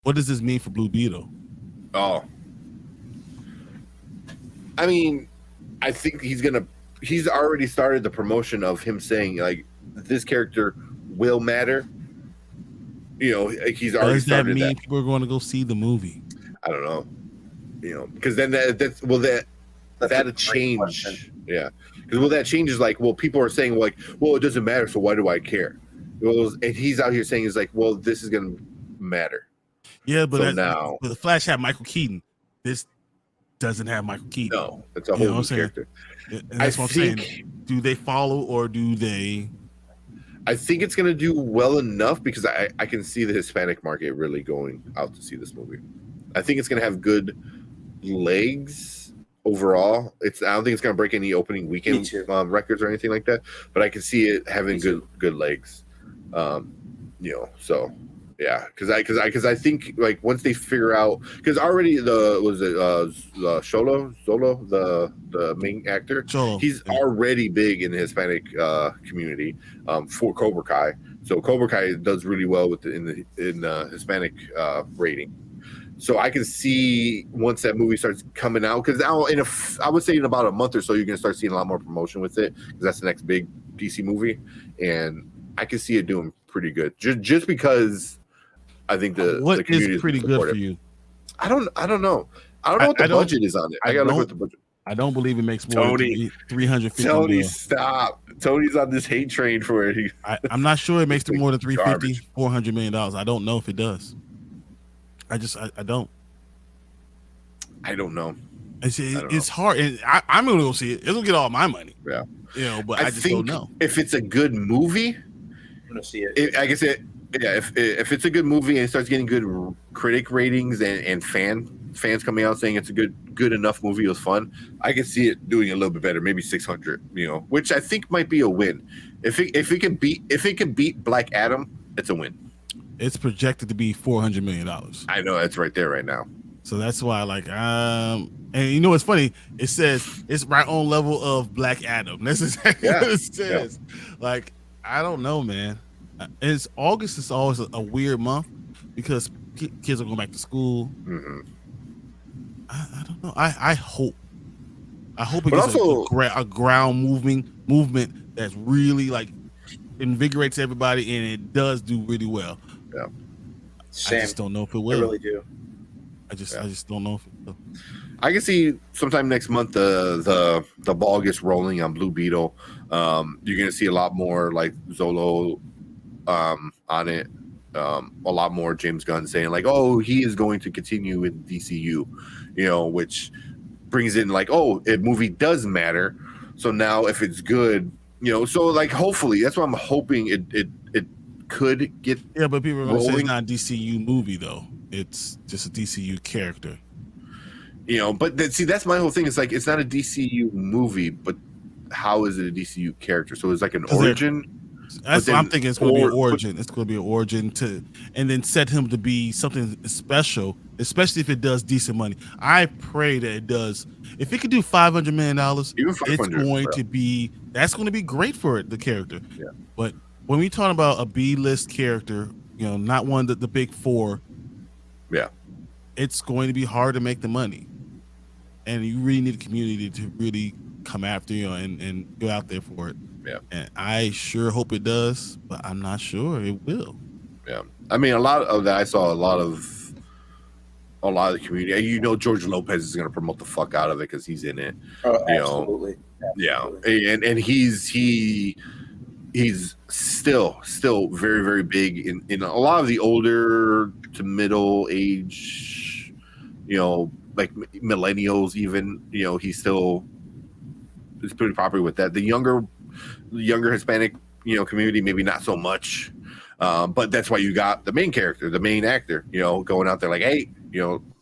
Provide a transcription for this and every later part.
What does this mean for Blue Beetle? Oh, I mean, I think he's already started the promotion of him saying like this character will matter. Like he's already Does that started that. mean people are going to go see the movie? I don't know. Because then that'll change. Yeah, because that changes. Like, well, people are saying like, well, it doesn't matter, so why do I care? Well, and he's out here saying, he's like, well, this is gonna matter. Yeah, but so now, the Flash had Michael Keaton. This doesn't have Michael Keaton. No, it's a whole new character. And that's what I'm saying. Do they follow or do they? I think it's gonna do well enough because I can see the Hispanic market really going out to see this movie. I think it's gonna have good legs overall. I don't think it's gonna break any opening weekend records or anything like that. But I can see it having good legs. So yeah, because I think like once they figure out, because already Zolo, the main actor, he's already big in the Hispanic community for Cobra Kai. So Cobra Kai does really well in the Hispanic rating. So I can see once that movie starts coming out, because now I would say in about a month or so, you're gonna start seeing a lot more promotion with it, because that's the next big DC movie, and I can see it doing pretty good. Just because I think the community is pretty good for you. I don't know. I don't know what the budget is on it. I gotta look at the budget. I don't believe it makes more than 350 Tony, million. Stop. Tony's on this hate train for it. I'm not sure it makes more than 350, $400 million. I don't know if it does. I don't. I don't know. It's hard, and I'm gonna go see it. It'll get all my money. Yeah, but I just don't know. If it's a good movie, I'm gonna see it. I guess if it's a good movie and it starts getting good critic ratings and fans coming out saying it's a good enough movie, it was fun, I can see it doing a little bit better, maybe 600. Which I think might be a win. If it can beat Black Adam, it's a win. It's projected to be $400 million. I know, that's right there right now. So that's why, and what's funny? It says it's right on level of Black Adam. That's exactly what it says. Yeah. I don't know, man. August is always a weird month because kids are going back to school. Mm-hmm. I don't know. I hope it gets a ground movement that's really invigorates everybody, and it does do really well. Yeah. I just don't know if it will. I really do. I just don't know if it will. I can see sometime next month the ball gets rolling on Blue Beetle. You're gonna see a lot more like Zolo on it. A lot more James Gunn saying he is going to continue with DCU, which brings in a movie does matter. So now if it's good, so hopefully that's what I'm hoping it could get. Yeah, but people are going to say it's not a DCU movie though. It's just a DCU character. But that's my whole thing. It's it's not a DCU movie, but how is it a DCU character? So it's an origin. That's what I'm thinking. It's going to be an origin. It's going to be an origin and then set him to be something special, especially if it does decent money. I pray that it does. If it could do $500 million, it's going to be. That's going to be great for the character. Yeah. But when we talk about a B-list character, not one of the big four. Yeah. It's going to be hard to make the money, and you really need a community to really come after you and go out there for it. Yeah, and I sure hope it does, but I'm not sure it will. Yeah, I mean, a lot of that. I saw a lot of the community. George Lopez is going to promote the fuck out of it because he's in it. Oh, absolutely. Yeah, and he's still very, very big in a lot of the older to middle age, like millennials even, he still is pretty popular with that. The younger Hispanic, community, maybe not so much. But that's why you got the main character, the main actor, going out there like, hey,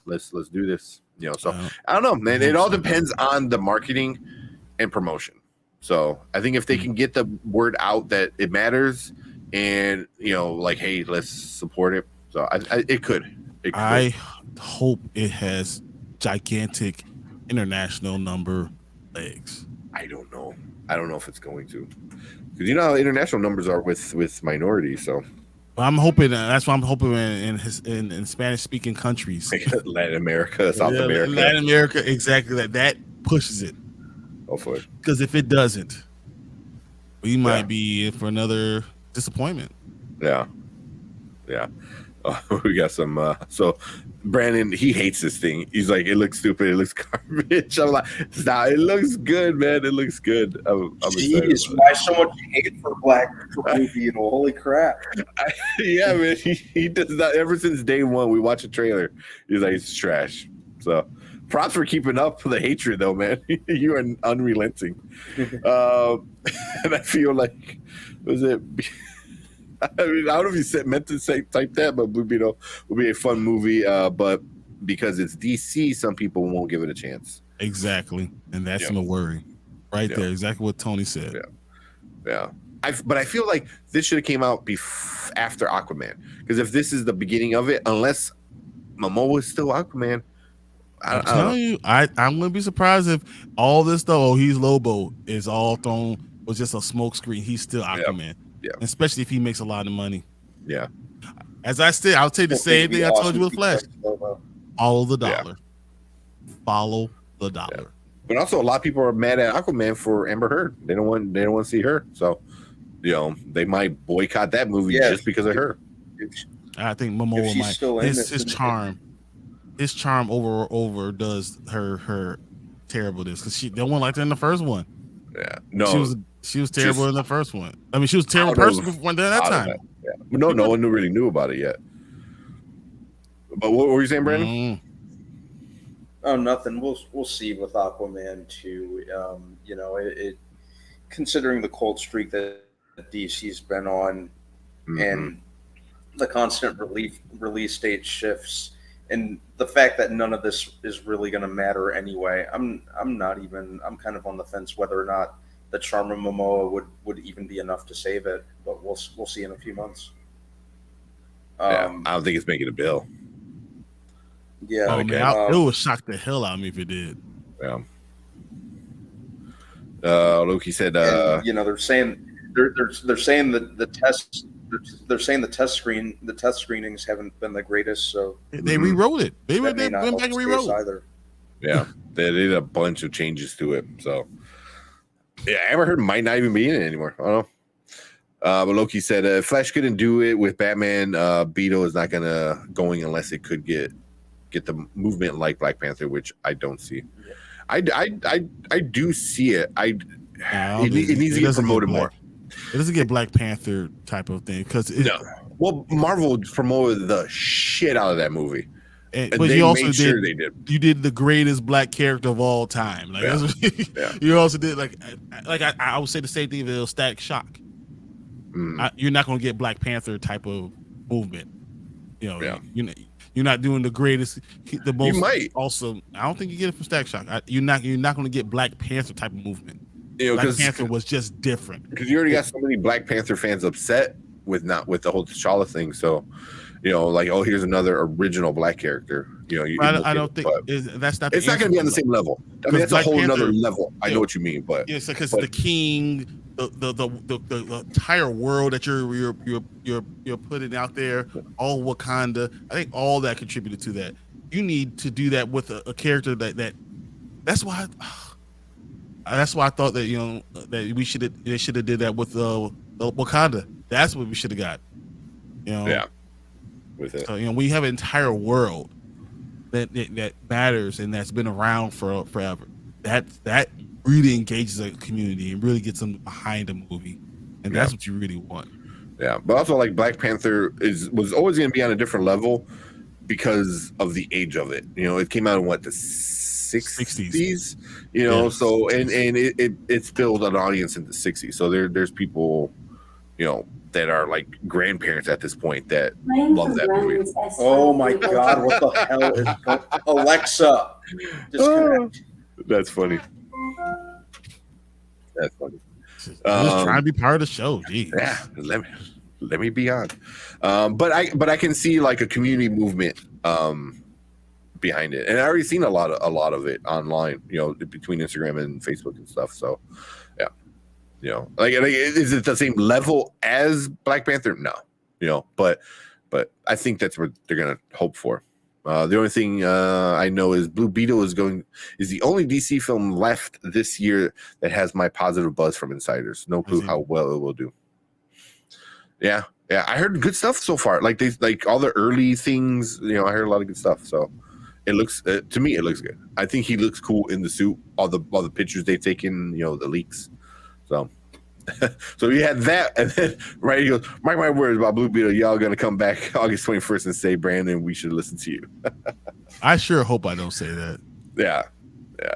let's do this. So I don't know, man. It all depends on the marketing and promotion. So I think if they can get the word out that it matters and, hey, let's support it. So it could. I hope it has gigantic international number legs. I don't know. I don't know if it's going to. Because how international numbers are with minorities. So I'm hoping that's why I'm hoping in Spanish speaking countries, Latin America, South America, Latin America, exactly that pushes it. Hopefully, because if it doesn't, we might be in for another disappointment. Yeah. We got some. So Brandon, he hates this thing. He's like, it looks stupid. It looks garbage. I'm like, stop. It looks good, man. It looks good. I'm Jeez, why so much hate for Blue Beetle? Holy crap! Yeah, man. He does not. Ever since day one, we watch a trailer. He's like, it's trash. So props for keeping up the hatred, though, man. You are unrelenting. And I feel like, was it? I mean, I don't know if you meant to say type that, but Blue Beetle will be a fun movie. But because it's DC, some people won't give it a chance. Exactly, and that's my worry, right there. Exactly what Tony said. Yeah. But I feel like this should have came out after Aquaman, because if this is the beginning of it, unless Momoa is still Aquaman, I'm telling you, I'm gonna be surprised if all this though, he's Lobo, is all thrown was just a smoke screen. He's still Aquaman. Yeah. Especially if he makes a lot of money. Yeah. As I said, I'll tell you the same thing I told you with Flash. Follow the dollar. Yeah. Follow the dollar. Yeah. But also, a lot of people are mad at Aquaman for Amber Heard. They don't want to see her. So, they might boycott that movie just because of her. I think Momoa might. His charm over does her terribleness, because they won't like her in the first one. Yeah. No. She was terrible in the first one. I mean, she was a terrible person before that time. Yeah. No one really knew about it yet. But what were you saying, Brandon? Oh, nothing. We'll see with Aquaman 2. It considering the cold streak that DC's been on, and the constant release date shifts, and the fact that none of this is really going to matter anyway. I'm kind of on the fence whether or not the charm of Momoa would even be enough to save it, but we'll see in a few months. I don't think it's making a bill. Yeah, it would shock the hell out of me if it did. Yeah. Loki said, they're saying that the tests. They're saying the test screenings haven't been the greatest, so they rewrote it. They went back and rewrote either. Yeah, they did a bunch of changes to it. So, yeah, Amber Heard might not even be in it anymore. I don't know. But Loki said, Flash couldn't do it with Batman. Beetle is not going unless it could get the movement like Black Panther, which I don't see. Yeah. I do see it. It needs to get promoted more. It doesn't get Black Panther type of thing because Well, Marvel promoted the shit out of that movie, but you also You did the greatest black character of all time. You also did like I would say the same thing with Static Shock. You're not going to get Black Panther type of movement. You're not doing the greatest, the most. You might. Also, I don't think you get it from Static Shock. You're not going to get Black Panther type of movement. Black Panther was just different because you already got so many Black Panther fans upset with the whole T'Challa thing. So, here's another original black character. I don't think that's not. It's not going to be on the same level. I mean, that's a whole other level. I know what you mean, but because the king, the entire world that you're putting out there, all Wakanda. I think all that contributed to that. You need to do that with a character that's why. That's why I thought that that they should have did that with Wakanda. That's what we should have got. With it. So, we have an entire world that matters and that's been around for forever. That really engages a community and really gets them behind a movie, and that's what you really want. Yeah, but also like Black Panther was always going to be on a different level because of the age of it. It came out in the 60s, so and it's built an audience in the 60s. So there's people, that are like grandparents at this point that love that movie. Oh my God, what the hell is Alexa? Disconnect. That's funny. That's funny. Just trying to be part of the show. Geez. Yeah, let me be on. But I can see like a community movement behind it, and I already seen a lot of it online, between Instagram and Facebook and stuff. So yeah, like is it the same level as Black Panther? No, But I think that's what they're gonna hope for. The only thing I know is Blue Beetle is the only DC film left this year that has my positive buzz from insiders. No clue how well it will do. Yeah, I heard good stuff so far. Like all the early things, I heard a lot of good stuff. So it looks to me, it looks good. I think he looks cool in the suit. All the pictures they've taken, the leaks. So. So you had that, and then he goes, mark my words about Blue Beetle, y'all gonna come back August 21st and say, Brandon, we should listen to you. I sure hope I don't say that. Yeah.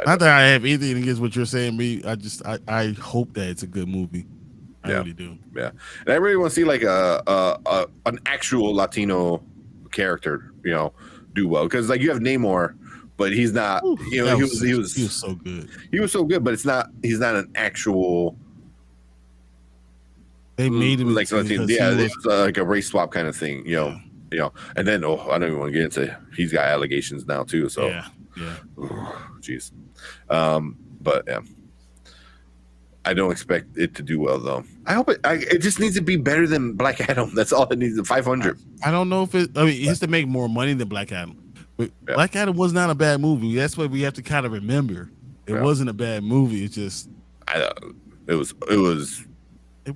Not that I have anything against what you're saying, me. I hope that it's a good movie. I really do. Yeah, and I really want to see like an actual Latino character, do well, because like you have Namor, but he's not. Ooh, he was so good. He was so good, but he's not an actual. They made him like Latino, it was like a race swap kind of thing, And then I don't even want to get into. He's got allegations now too, so yeah. Jeez, but yeah, I don't expect it to do well though. I hope it just needs to be better than Black Adam. That's all it needs. 500. I don't know if it. I mean, it has to make more money than Black Adam. But Black Adam was not a bad movie. That's what we have to kind of remember. It wasn't a bad movie. It's just. It was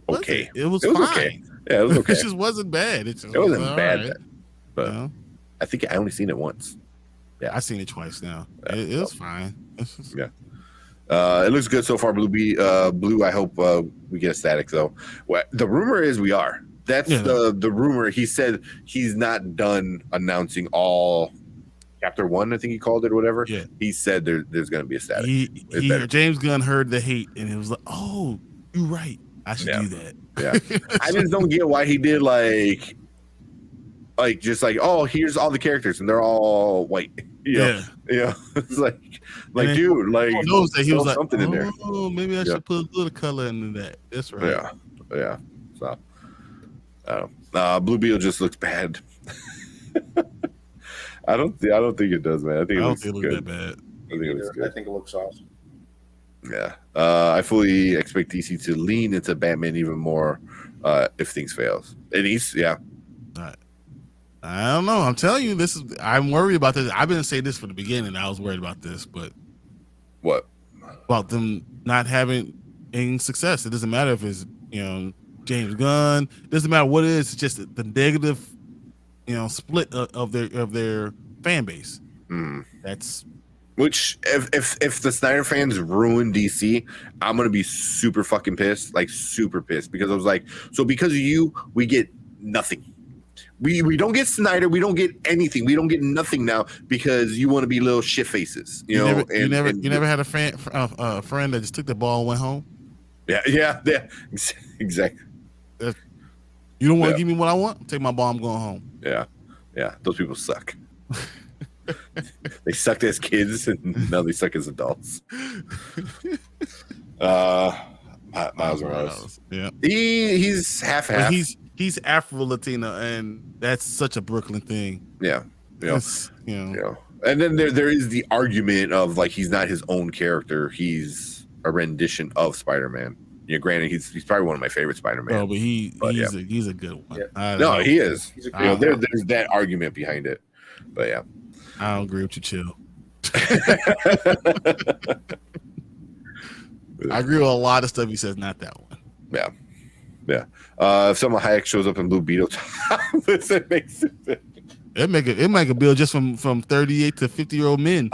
okay. It was fine. Okay. Yeah, it was okay. It just wasn't bad. It wasn't bad, right. but I think I only seen it once. Yeah, I've seen it twice now. It was fine. Yeah. It looks good so far. Blue. I hope we get a static though. The rumor is we are. That's the rumor. He said he's not done announcing all. Chapter 1, I think he called it, or whatever. Yeah. He said there's going to be a static. James Gunn heard the hate, and it was like, oh, you're right. I should do that. Yeah. I just don't get why he did like just like, oh, here's all the characters and they're all white. It's like dude, like knows that he was like something in there. Oh, maybe I should put a little color into that. That's right. Yeah. So Blue Beetle just looks bad. I don't think it does, man. I think it looks good. That bad. I think it looks awesome. Yeah, I fully expect DC to lean into Batman even more if things fails. And I don't know. I'm telling you, I'm worried about this. I've been saying this from the beginning. I was worried about this, but what about them not having any success? It doesn't matter if it's James Gunn. It doesn't matter what it is. It's just the negative, split of their fan base. That's. Which if the Snyder fans ruin DC, I'm gonna be super fucking pissed, like super pissed, because I was like, so because of you, we get nothing. We don't get Snyder, we don't get anything, we don't get nothing now because you want to be little shit faces. You never had a friend that just took the ball and went home. Yeah, exactly. You don't want to give me what I want? Take my ball, I'm going home. Yeah. Those people suck. They sucked as kids and now they suck as adults. Miles Morales. Yeah. He's half. He's Afro Latino, and that's such a Brooklyn thing. Yeah. And then there is the argument of like he's not his own character. He's a rendition of Spider-Man. Granted, he's probably one of my favorite Spider-Man. Oh, but he's a good one. Yeah. No, he is. There's that argument behind it. But yeah. I don't agree with you, Chill. I agree with a lot of stuff he says, not that one. Yeah. If someone Hayek shows up in Blue Beetle, it makes it. It make a bill just from 38 to 50-year-old men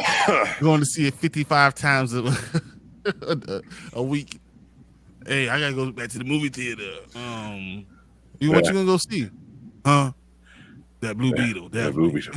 going to see it 55 times a week. Hey, I gotta go back to the movie theater. What you gonna go see? Huh? That Blue Beetle. That Blue Beetle.